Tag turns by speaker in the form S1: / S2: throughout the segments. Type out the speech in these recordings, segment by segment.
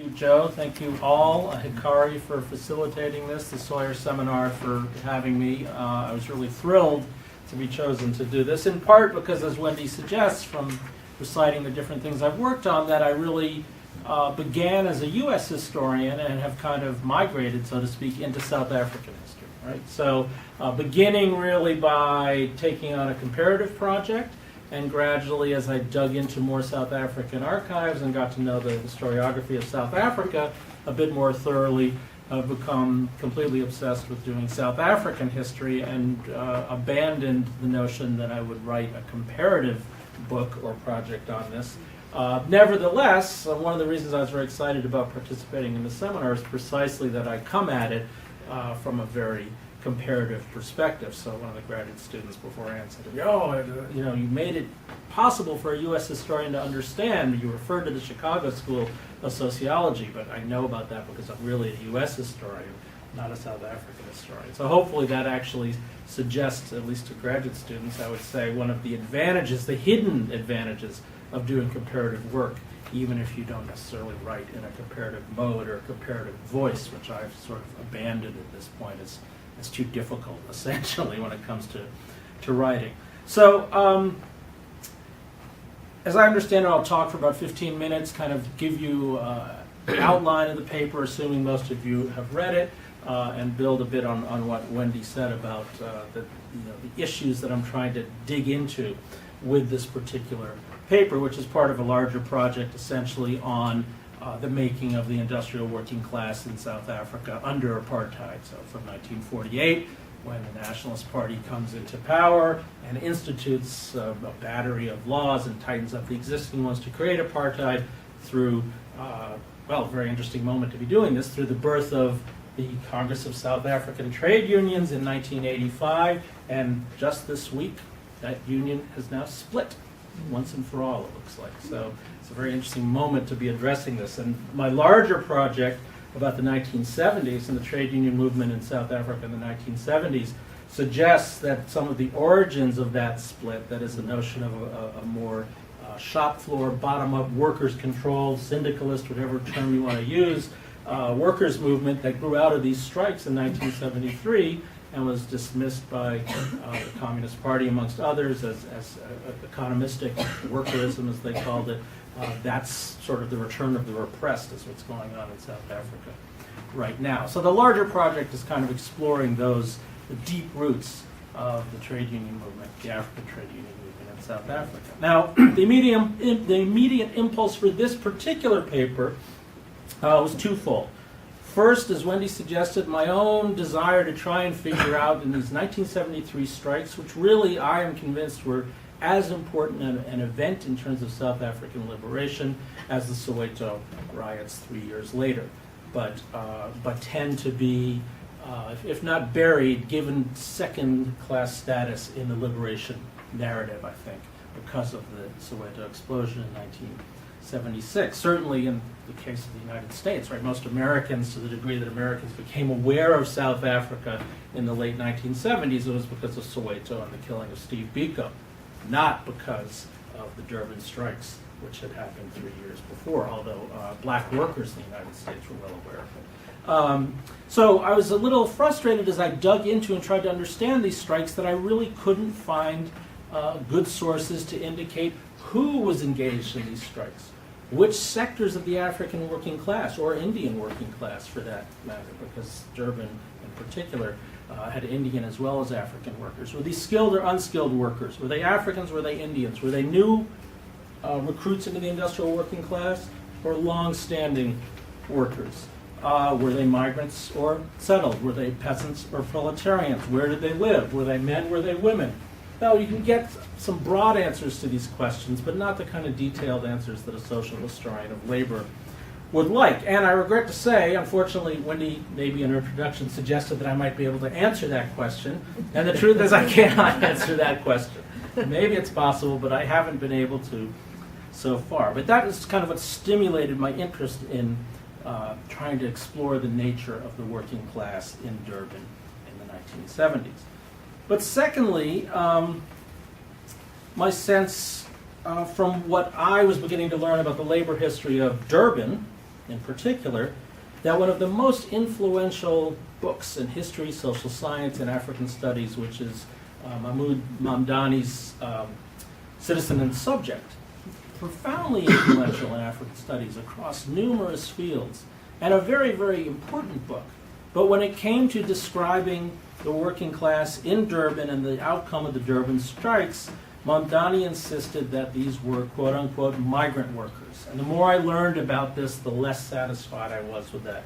S1: you, Joe. Thank you all. Hikari for facilitating this, the Sawyer Seminar for having me. I was really thrilled to be chosen to do this, in part because, as Wendy suggests, from reciting the different things I've worked on, that I really began as a U.S. historian and have kind of migrated, so to speak, into South African history, right? So beginning really by taking on a comparative project, and gradually, as I dug into more South African archives and got to know the historiography of South Africa a bit more thoroughly, I've become completely obsessed with doing South African history and abandoned the notion that I would write a comparative book or project on this. Nevertheless, one of the reasons I was very excited about participating in the seminar is precisely that I come at it from a very comparative perspective. So one of the graduate students beforehand said, "Oh, you know, you made it possible for a U.S. historian to understand. You referred to the Chicago School of Sociology, but I know about that because I'm really a U.S. historian, not a South African historian." So hopefully that actually suggests, at least to graduate students, I would say, one of the advantages, the hidden advantages of doing comparative work, even if you don't necessarily write in a comparative mode or a comparative voice, which I've sort of abandoned at this point. It's too difficult, essentially, when it comes to writing. So, as I understand it, I'll talk for about 15 minutes, kind of give you an outline of the paper, assuming most of you have read it, and build a bit on what Wendy said about the issues that I'm trying to dig into with this particular paper, which is part of a larger project, essentially, on the making of the industrial working class in South Africa under apartheid. So from 1948, when the Nationalist Party comes into power and institutes a battery of laws and tightens up the existing ones to create apartheid through, well, a very interesting moment to be doing this, through the birth of the Congress of South African Trade Unions in 1985, and just this week, that union has now split once and for all, it looks like. So it's a very interesting moment to be addressing this. And my larger project about the 1970s and the trade union movement in South Africa in the 1970s suggests that some of the origins of that split, that is the notion of a more shop floor, bottom-up, workers-controlled, syndicalist, whatever term you want to use, workers' movement that grew out of these strikes in 1973 and was dismissed by the Communist Party, amongst others, as economistic workerism, as they called it. That's sort of the return of the repressed, is what's going on in South Africa right now. So the larger project is kind of exploring the deep roots of the trade union movement, the African trade union movement in South Africa. Now, the immediate impulse for this particular paper was twofold. First, as Wendy suggested, my own desire to try and figure out in these 1973 strikes, which really I am convinced were as important an event in terms of South African liberation as the Soweto riots 3 years later, but tend to be, if not buried, given second-class status in the liberation narrative, I think, because of the Soweto explosion in 1976. Certainly in the case of the United States, right? Most Americans, to the degree that Americans became aware of South Africa in the late 1970s, it was because of Soweto and the killing of Steve Biko, not because of the Durban strikes, which had happened 3 years before, although black workers in the United States were well aware of it. So I was a little frustrated as I dug into and tried to understand these strikes that I really couldn't find good sources to indicate who was engaged in these strikes, which sectors of the African working class, or Indian working class for that matter, because Durban in particular had Indian as well as African workers. Were these skilled or unskilled workers? Were they Africans? Were they Indians? Were they new recruits into the industrial working class, or long-standing workers? Were they migrants or settled? Were they peasants or proletarians? Where did they live? Were they men? Were they women? Well, you can get some broad answers to these questions, but not the kind of detailed answers that a social historian of labor would like. And I regret to say, unfortunately, Wendy, maybe in her introduction, suggested that I might be able to answer that question. And the truth is I cannot answer that question. Maybe it's possible, but I haven't been able to so far. But that is kind of what stimulated my interest in trying to explore the nature of the working class in Durban in the 1970s. But secondly, my sense from what I was beginning to learn about the labor history of Durban in particular, that one of the most influential books in history, social science, and African studies, which is Mahmoud Mamdani's Citizen and Subject, profoundly influential in African studies across numerous fields, and a very, very important book. But when it came to describing the working class in Durban and the outcome of the Durban strikes, Mamdani insisted that these were quote-unquote migrant workers. And the more I learned about this, the less satisfied I was with that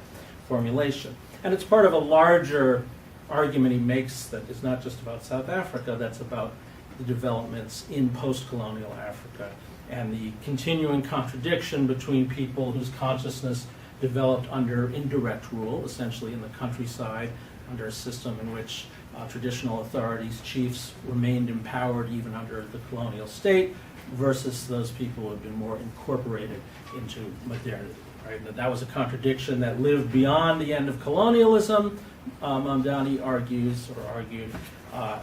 S1: formulation. And it's part of a larger argument he makes that is not just about South Africa, that's about the developments in post-colonial Africa and the continuing contradiction between people whose consciousness developed under indirect rule, essentially in the countryside, under a system in which traditional authorities, chiefs, remained empowered even under the colonial state, versus those people who have been more incorporated into modernity. Right? That was a contradiction that lived beyond the end of colonialism, Mamdani argued,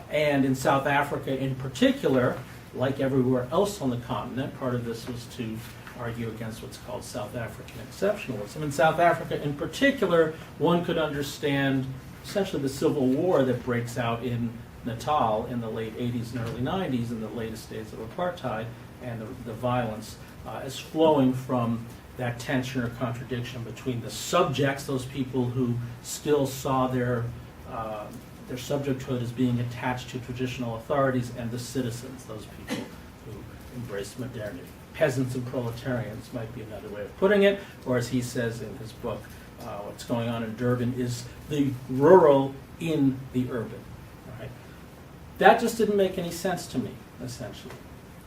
S1: and in South Africa in particular, like everywhere else on the continent, part of this was to argue against what's called South African exceptionalism. In South Africa in particular, one could understand essentially the civil war that breaks out in Natal in the late 80s and early 90s, in the latest days of apartheid, and the violence as flowing from that tension or contradiction between the subjects, those people who still saw their subjecthood as being attached to traditional authorities, and the citizens, those people who embraced modernity. Peasants and proletarians might be another way of putting it, or as he says in his book, what's going on in Durban is the rural in the urban. Right? That just didn't make any sense to me, essentially.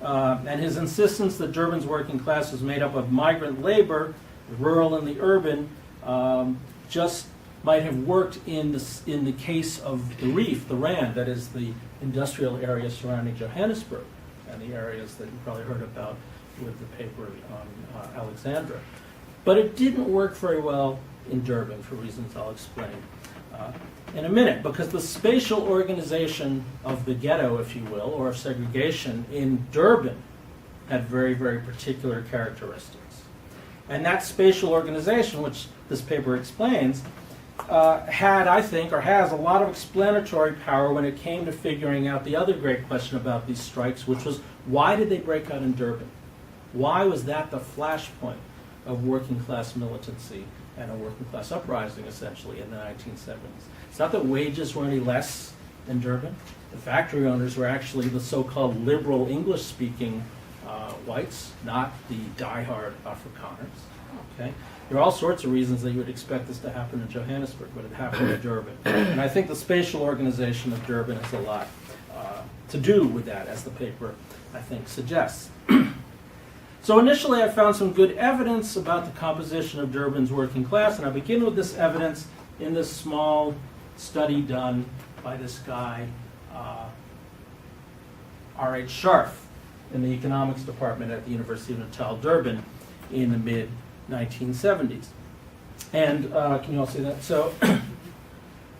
S1: And his insistence that Durban's working class was made up of migrant labor, the rural and the urban, just might have worked in the case of the Reef, the Rand, that is the industrial area surrounding Johannesburg, and the areas that you probably heard about with the paper on Alexandra. But it didn't work very well in Durban for reasons I'll explain in a minute, because the spatial organization of the ghetto, if you will, or of segregation in Durban had very, very particular characteristics. And that spatial organization, which this paper explains, had, I think, or has a lot of explanatory power when it came to figuring out the other great question about these strikes, which was, why did they break out in Durban? Why was that the flashpoint of working class militancy and a working class uprising, essentially, in the 1970s? It's not that wages were any less in Durban. The factory owners were actually the so-called liberal English-speaking whites, not the die-hard Afrikaners. Okay? There are all sorts of reasons that you would expect this to happen in Johannesburg, but it happened in Durban. And I think the spatial organization of Durban has a lot to do with that, as the paper, I think, suggests. So initially I found some good evidence about the composition of Durban's working class, and I begin with this evidence in this small study done by this guy, R.H. Scharf, in the economics department at the University of Natal, Durban, in the mid-1970s. And can you all see that? So,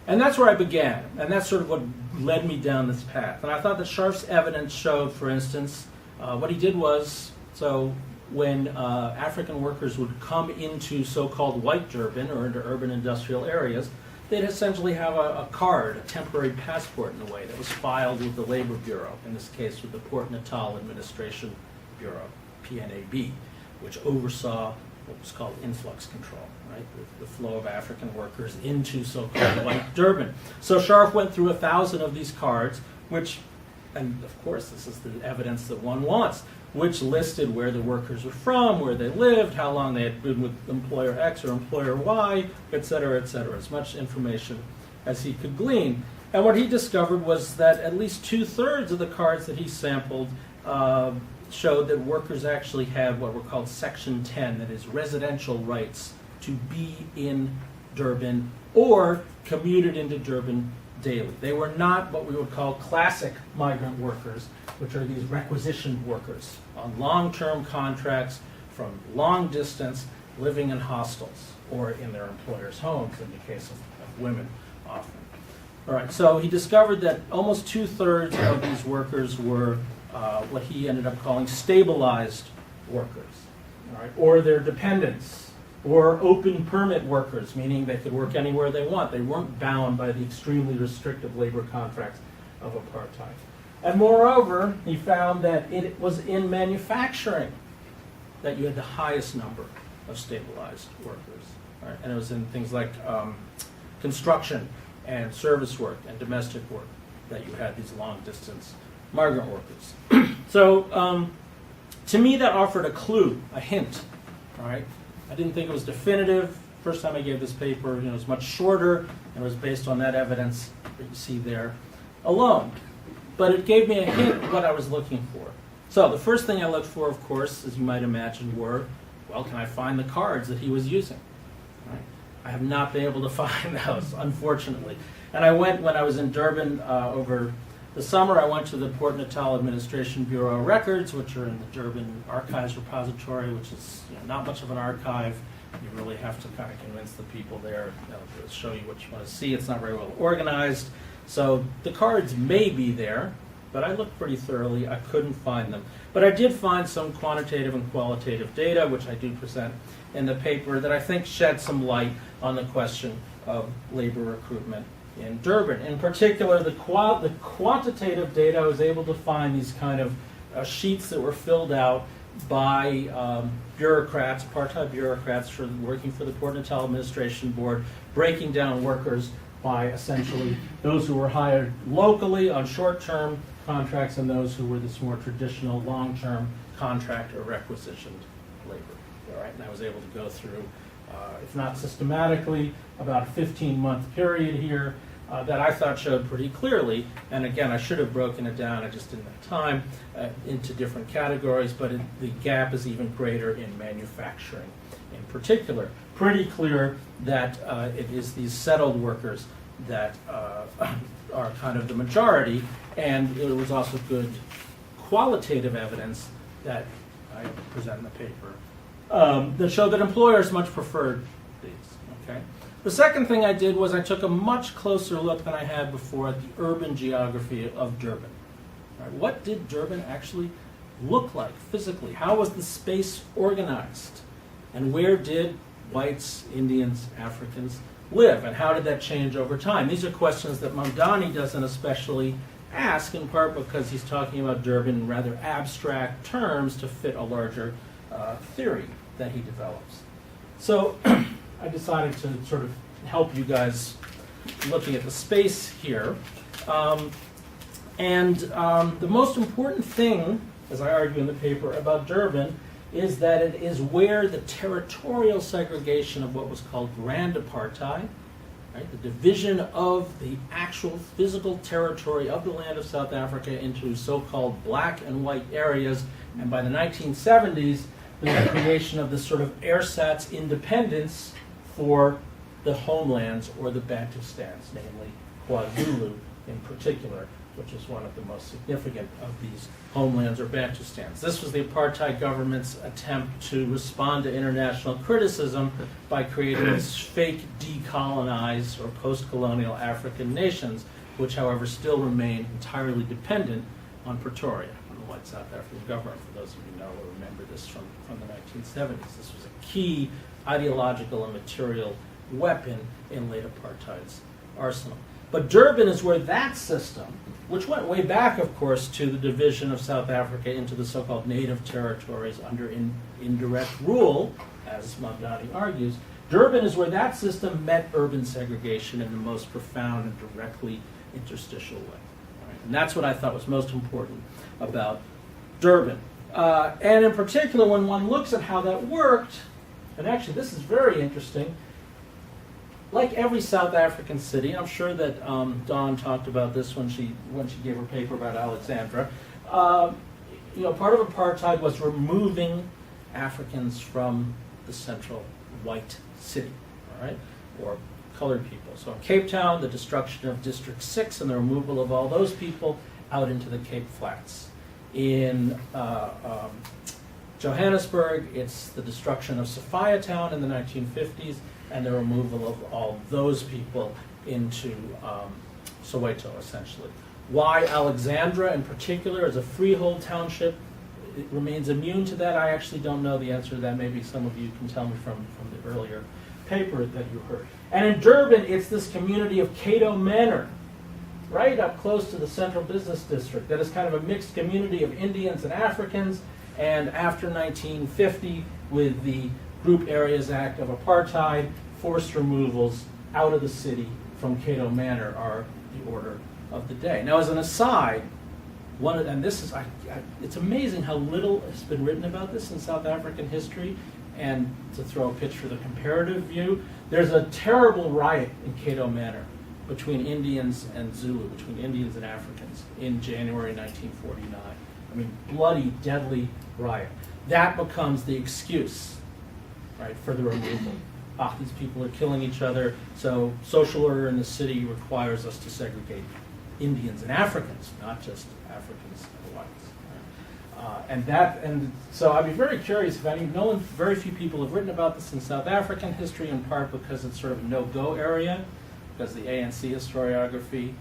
S1: and that's where I began, and that's sort of what led me down this path. And I thought that Scharf's evidence showed, for instance, what he did was, so when African workers would come into so-called white Durban or into urban industrial areas, they'd essentially have a card, a temporary passport in a way, that was filed with the Labor Bureau, in this case with the Port Natal Administration Bureau, PNAB, which oversaw what was called influx control, right? The flow of African workers into so-called white Durban. So Scharf went through 1,000 of these cards, which, and of course this is the evidence that one wants, which listed where the workers were from, where they lived, how long they had been with employer X or employer Y, et cetera, as much information as he could glean. And what he discovered was that at least 2/3 of the cards that he sampled showed that workers actually had what were called Section 10, that is residential rights to be in Durban or commuted into Durban daily. They were not what we would call classic migrant workers, which are these requisitioned workers on long-term contracts from long distance, living in hostels or in their employers' homes, in the case of women often. All right, so he discovered that almost 2/3 of these workers were what he ended up calling stabilized workers, all right, or their dependents, or open permit workers, meaning they could work anywhere they want. They weren't bound by the extremely restrictive labor contracts of apartheid. And moreover, he found that it was in manufacturing that you had the highest number of stabilized workers. Right? And it was in things like construction and service work and domestic work that you had these long-distance migrant workers. So to me, that offered a clue, a hint. All right? I didn't think it was definitive. First time I gave this paper, it was much shorter, and it was based on that evidence that you see there alone. But it gave me a hint of what I was looking for. So the first thing I looked for, of course, as you might imagine, were, well, can I find the cards that he was using? Right? I have not been able to find those, unfortunately. And I went, when I was in Durban over the summer, I went to the Port Natal Administration Bureau records, which are in the Durban Archives Repository, which is not much of an archive. You really have to kind of convince the people there to show you what you want to see. It's not very well organized. So the cards may be there, but I looked pretty thoroughly. I couldn't find them. But I did find some quantitative and qualitative data, which I do present in the paper, that I think shed some light on the question of labor recruitment in Durban. In particular, the quantitative data, I was able to find these kind of sheets that were filled out by bureaucrats, apartheid bureaucrats working for the Port Natal Administration Board, breaking down workers by essentially those who were hired locally on short-term contracts and those who were this more traditional long-term contract or requisitioned labor. All right? And I was able to go through, if not systematically, about a 15-month period here that I thought showed pretty clearly, and again, I should have broken it down, I just didn't have time, into different categories, but the gap is even greater in manufacturing in particular. Pretty clear that it is these settled workers that are kind of the majority, and it was also good qualitative evidence that I present in the paper that showed that employers much preferred these. Okay. The second thing I did was I took a much closer look than I had before at the urban geography of Durban. Right, what did Durban actually look like physically? How was the space organized? And where did whites, Indians, Africans live? And how did that change over time? These are questions that Mamdani doesn't especially ask, in part because he's talking about Durban in rather abstract terms to fit a larger theory that he develops. So I decided to sort of help you guys looking at the space here. The most important thing, as I argue in the paper, about Durban is that it is where the territorial segregation of what was called Grand Apartheid, right, the division of the actual physical territory of the land of South Africa into so-called black and white areas, and by the 1970s, the creation of this sort of ersatz independence for the homelands or the Bantustans, namely KwaZulu in particular, which is one of the most significant of these homelands or Bantustans. This was the apartheid government's attempt to respond to international criticism by creating these fake decolonized or post-colonial African nations, which, however, still remain entirely dependent on Pretoria, on the white South African government. For those of you who know or remember this from the 1970s, this was a key ideological and material weapon in late apartheid's arsenal. But Durban is where that system, which went way back, of course, to the division of South Africa into the so-called native territories under indirect rule, as Mamdani argues, Durban is where that system met urban segregation in the most profound and directly interstitial way. Right? And that's what I thought was most important about Durban. And in particular, when one looks at how that worked, and actually this is very interesting, like every South African city, I'm sure that Dawn talked about this when she gave her paper about Alexandra. Part of apartheid was removing Africans from the central white city, all right, or colored people. So in Cape Town, the destruction of District 6 and the removal of all those people out into the Cape Flats. In Johannesburg, it's the destruction of Sophiatown in the 1950s and the removal of all those people into Soweto, essentially. Why Alexandra in particular is a freehold township it remains immune to that? I actually don't know the answer to that. Maybe some of you can tell me from the earlier paper that you heard. And in Durban, it's this community of Cato Manor, right up close to the central business district, that is kind of a mixed community of Indians and Africans. And after 1950, with the Group Areas Act of Apartheid, forced removals out of the city from Cato Manor are the order of the day. Now, as an aside, it's amazing how little has been written about this in South African history. And to throw a pitch for the comparative view, there's a terrible riot in Cato Manor between Indians and Zulu, between Indians and Africans, in January 1949. I mean, bloody, deadly riot. That becomes the excuse, right, for the removal. These people are killing each other, so social order in the city requires us to segregate Indians and Africans, not just Africans and whites. And so I'd be very curious if very few people have written about this in South African history, in part because it's sort of a no-go area, because the ANC historiography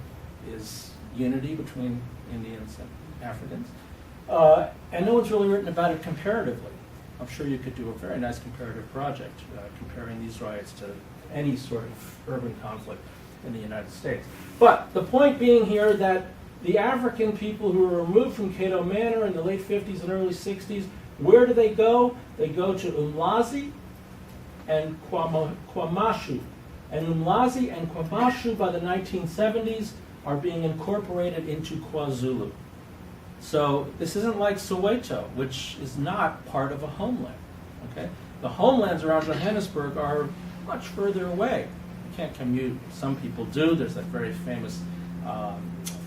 S1: is unity between Indians and Africans. And no one's really written about it comparatively. I'm sure you could do a very nice comparative project comparing these riots to any sort of urban conflict in the United States. But the point being here that the African people who were removed from Cato Manor in the late 50s and early 60s, where do they go? They go to Umlazi and KwaMashu. And Umlazi and KwaMashu by the 1970s are being incorporated into KwaZulu. So this isn't like Soweto, which is not part of a homeland. Okay? The homelands around Johannesburg are much further away. You can't commute. Some people do. There's that very famous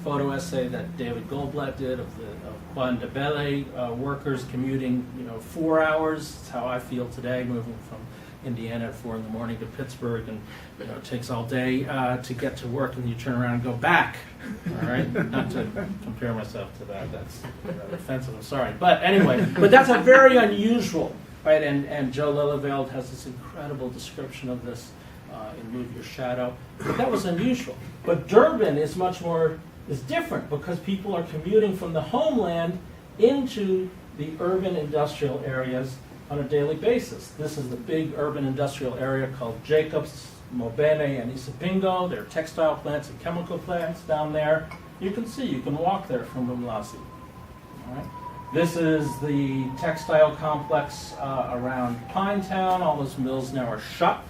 S1: photo essay that David Goldblatt did of Kwandebele workers commuting, 4 hours. That's how I feel today, moving from Indiana at 4 in the morning to Pittsburgh, and it takes all day to get to work, and you turn around and go back. All right, not to compare myself to that. That's rather offensive. I'm sorry, but anyway, that's a very unusual, right? And Joe Lilleveld has this incredible description of this in Move Your Shadow. But that was unusual. But Durban is different because people are commuting from the homeland into the urban industrial areas on a daily basis. This is the big urban industrial area called Jacobs, Mobene, and Isipingo. There are textile plants and chemical plants down there. You can walk there from Umlazi. All right. This is the textile complex around Pinetown. All those mills now are shut.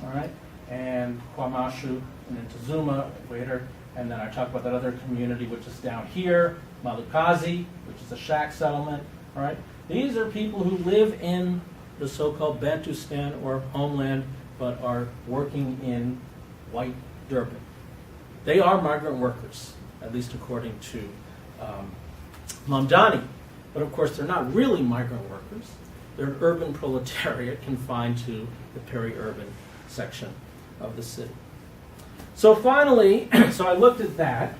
S1: All right. And KwaMashu and into Zuma later. And then I talk about that other community which is down here, Malukazi, which is a shack settlement. All right. These are people who live in the so-called Bantustan or homeland, but are working in white Durban. They are migrant workers, at least according to Mamdani. But of course, they're not really migrant workers. They're an urban proletariat confined to the peri-urban section of the city. So finally, I looked at that,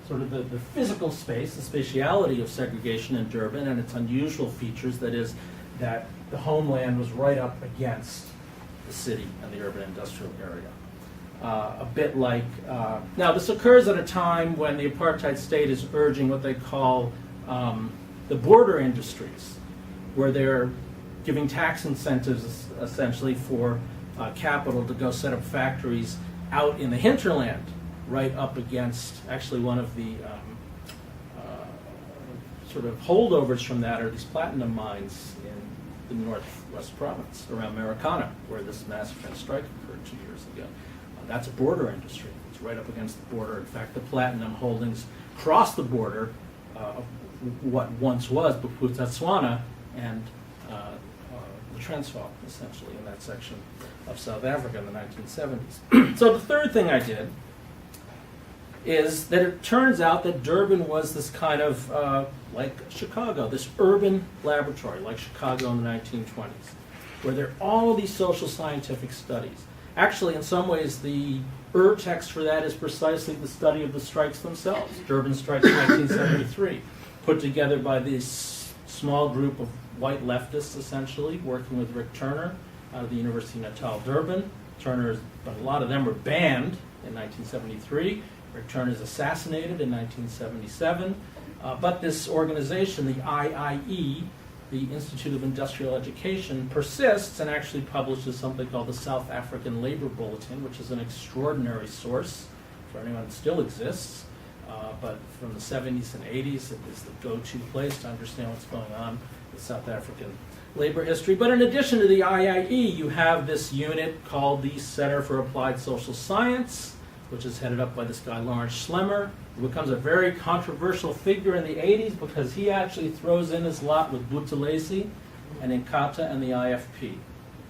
S1: sort of the physical space, the spatiality of segregation in Durban and its unusual features, that is, that the homeland was right up against the city and the urban industrial area. A bit like, now this occurs at a time when the apartheid state is urging what they call the border industries, where they're giving tax incentives essentially for capital to go set up factories out in the hinterland, right up against, actually one of the sort of holdovers from that are these platinum mines in the Northwest Province around Marikana, where this massive strike occurred 2 years ago. That's a border industry. It's right up against the border. In fact, the platinum holdings cross the border of what once was Bophuthatswana and the Transvaal, essentially, in that section of South Africa in the 1970s. So the third thing I did is that it turns out that Durban was this kind of, like Chicago, this urban laboratory, like Chicago in the 1920s, where there are all these social scientific studies. Actually, in some ways, the text for that is precisely the study of the strikes themselves. Durban Strike in 1973, put together by this small group of white leftists, essentially, working with Rick Turner out of the University of Natal, Durban. But a lot of them were banned in 1973. Rick Turner is assassinated in 1977. But this organization, the IIE, the Institute of Industrial Education persists and actually publishes something called the South African Labor Bulletin, which is an extraordinary source for anyone that still exists. But from the 70s and 80s, it is the go-to place to understand what's going on with South African labor history. But in addition to the IIE, you have this unit called the Center for Applied Social Science, which is headed up by this guy, Lawrence Schlemmer, who becomes a very controversial figure in the 80s because he actually throws in his lot with Buthelezi and Inkatha and the IFP.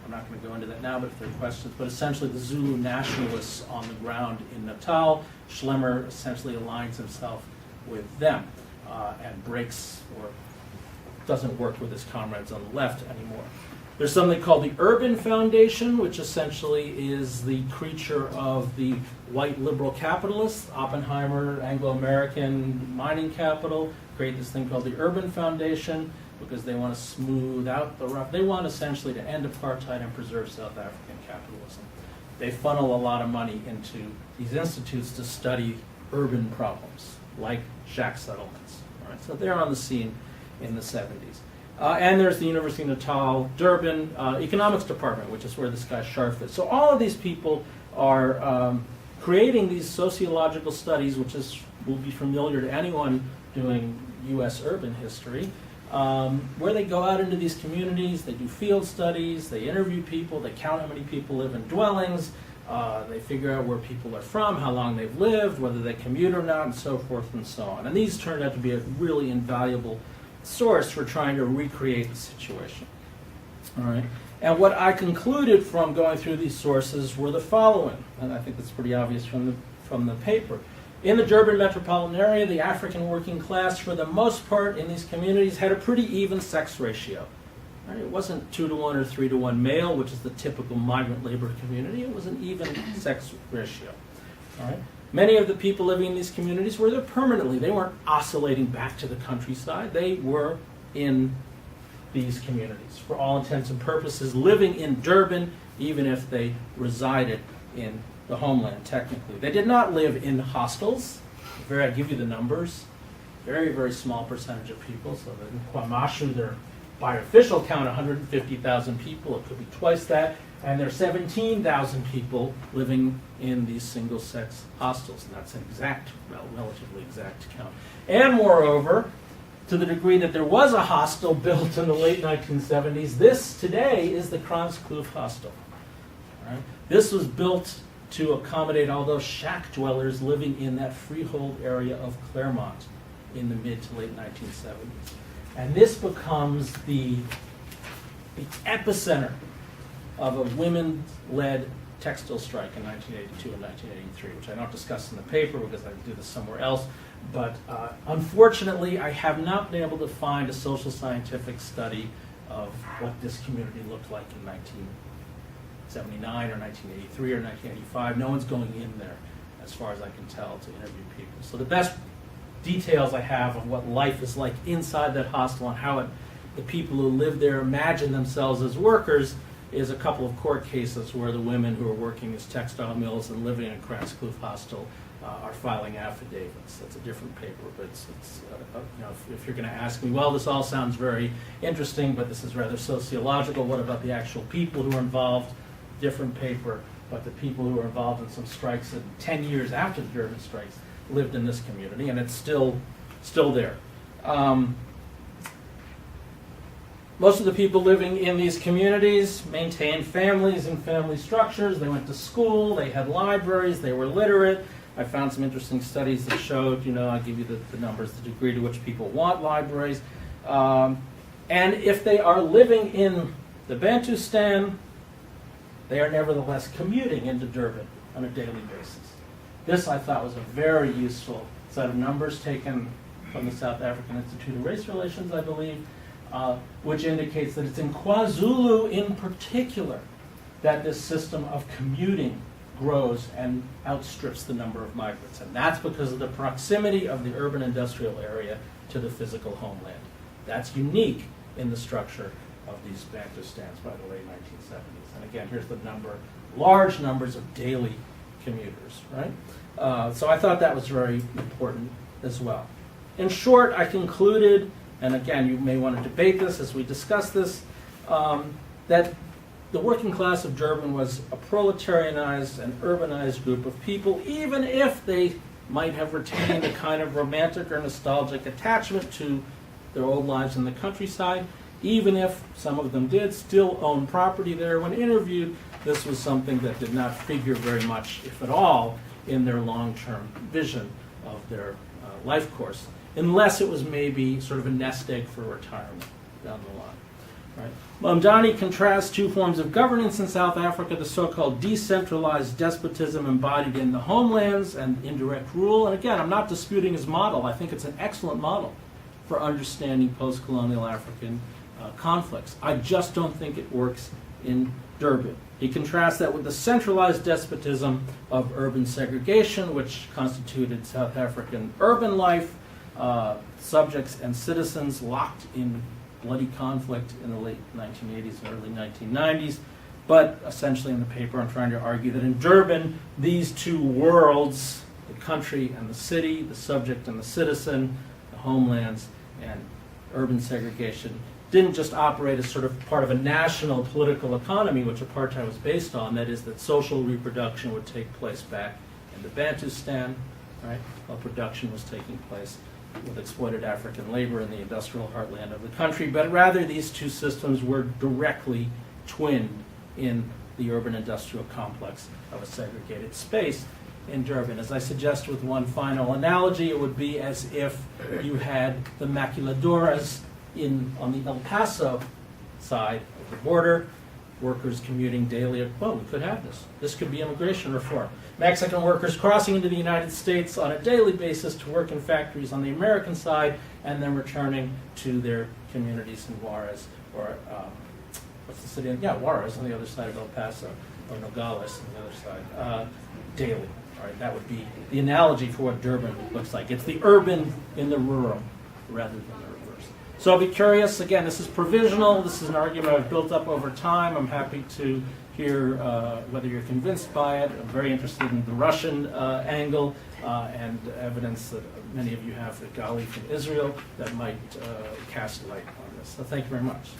S1: I'm not going to go into that now, but if there are questions. But essentially the Zulu nationalists on the ground in Natal, Schlemmer essentially aligns himself with them and breaks or doesn't work with his comrades on the left anymore. There's something called the Urban Foundation, which essentially is the creature of the white liberal capitalists. Oppenheimer, Anglo-American mining capital, create this thing called the Urban Foundation because they want to smooth out the rough. They want essentially to end apartheid and preserve South African capitalism. They funnel a lot of money into these institutes to study urban problems, like shack settlements. All right, so they're on the scene in the 70s. And there's the University of Natal, Durban Economics Department, which is where this guy Scharf is. So all of these people are creating these sociological studies, which will be familiar to anyone doing U.S. urban history, where they go out into these communities, they do field studies, they interview people, they count how many people live in dwellings, they figure out where people are from, how long they've lived, whether they commute or not, and so forth and so on. And these turned out to be a really invaluable source for trying to recreate the situation. All right. And what I concluded from going through these sources were the following, and I think that's pretty obvious from the paper. In the Durban metropolitan area, the African working class, for the most part in these communities, had a pretty even sex ratio. Right? It wasn't 2-to-1 or 3-to-1 male, which is the typical migrant labor community. It was an even sex ratio. All right? Many of the people living in these communities were there permanently. They weren't oscillating back to the countryside. They were in these communities, for all intents and purposes, living in Durban, even if they resided in the homeland, technically. They did not live in hostels. I give you the numbers. Very, very small percentage of people. So in KwaMashu, they're, by official count, 150,000 people. It could be twice that. And there are 17,000 people living in these single-sex hostels. And that's an exact, relatively exact count. And moreover, to the degree that there was a hostel built in the late 1970s, this today is the Kranskloof hostel. Right? This was built to accommodate all those shack dwellers living in that freehold area of Claremont in the mid to late 1970s. And this becomes the epicenter of a women-led textile strike in 1982 and 1983, which I don't discuss in the paper because I do this somewhere else. But unfortunately, I have not been able to find a social scientific study of what this community looked like in 1979 or 1983 or 1985. No one's going in there, as far as I can tell, to interview people. So the best details I have of what life is like inside that hostel and how the people who live there imagine themselves as workers is a couple of court cases where the women who are working as textile mills and living in Kranskloof hostel are filing affidavits. That's a different paper, but it's if you're going to ask me, well, this all sounds very interesting, but this is rather sociological. What about the actual people who are involved? Different paper, but the people who were involved in some strikes 10 years after the Durban strikes lived in this community, and it's still there. Most of the people living in these communities maintained families and family structures. They went to school, they had libraries, they were literate. I found some interesting studies that showed, I'll give you the numbers, the degree to which people want libraries. And if they are living in the Bantustan, they are nevertheless commuting into Durban on a daily basis. This, I thought, was a very useful set of numbers taken from the South African Institute of Race Relations, I believe, which indicates that it's in KwaZulu in particular that this system of commuting grows and outstrips the number of migrants. And that's because of the proximity of the urban industrial area to the physical homeland. That's unique in the structure of these Bantustans by the late 1970s. And again, here's the number, large numbers of daily commuters, right? So I thought that was very important as well. In short, I concluded and again, you may want to debate this as we discuss this, that the working class of Durban was a proletarianized and urbanized group of people, even if they might have retained a kind of romantic or nostalgic attachment to their old lives in the countryside, even if some of them did still own property there. When interviewed, this was something that did not figure very much, if at all, in their long-term vision of their life course, unless it was maybe sort of a nest egg for retirement down the line. Right. Mamdani contrasts two forms of governance in South Africa, the so-called decentralized despotism embodied in the homelands and indirect rule. And again, I'm not disputing his model. I think it's an excellent model for understanding post-colonial African conflicts. I just don't think it works in Durban. He contrasts that with the centralized despotism of urban segregation, which constituted South African urban life, subjects and citizens locked in bloody conflict in the late 1980s and early 1990s. But essentially in the paper I'm trying to argue that in Durban, these two worlds, the country and the city, the subject and the citizen, the homelands and urban segregation, didn't just operate as sort of part of a national political economy, which apartheid was based on, that is that social reproduction would take place back in the Bantustan, right, while production was taking place with exploited African labor in the industrial heartland of the country, but rather these two systems were directly twinned in the urban industrial complex of a segregated space in Durban. As I suggest with one final analogy, it would be as if you had the maquiladoras on the El Paso side of the border, workers commuting daily. Well, we could have this. This could be immigration reform. Mexican workers crossing into the United States on a daily basis to work in factories on the American side and then returning to their communities in Juarez, or what's the city? Yeah, Juarez on the other side of El Paso, or Nogales on the other side, daily. All right, that would be the analogy for what Durban looks like. It's the urban in the rural rather than the reverse. So I'll be curious. Again, this is provisional. This is an argument I've built up over time. I'm happy to hear whether you're convinced by it. I'm very interested in the Russian angle and evidence that many of you have at Gali from Israel that might cast light on this. So thank you very much.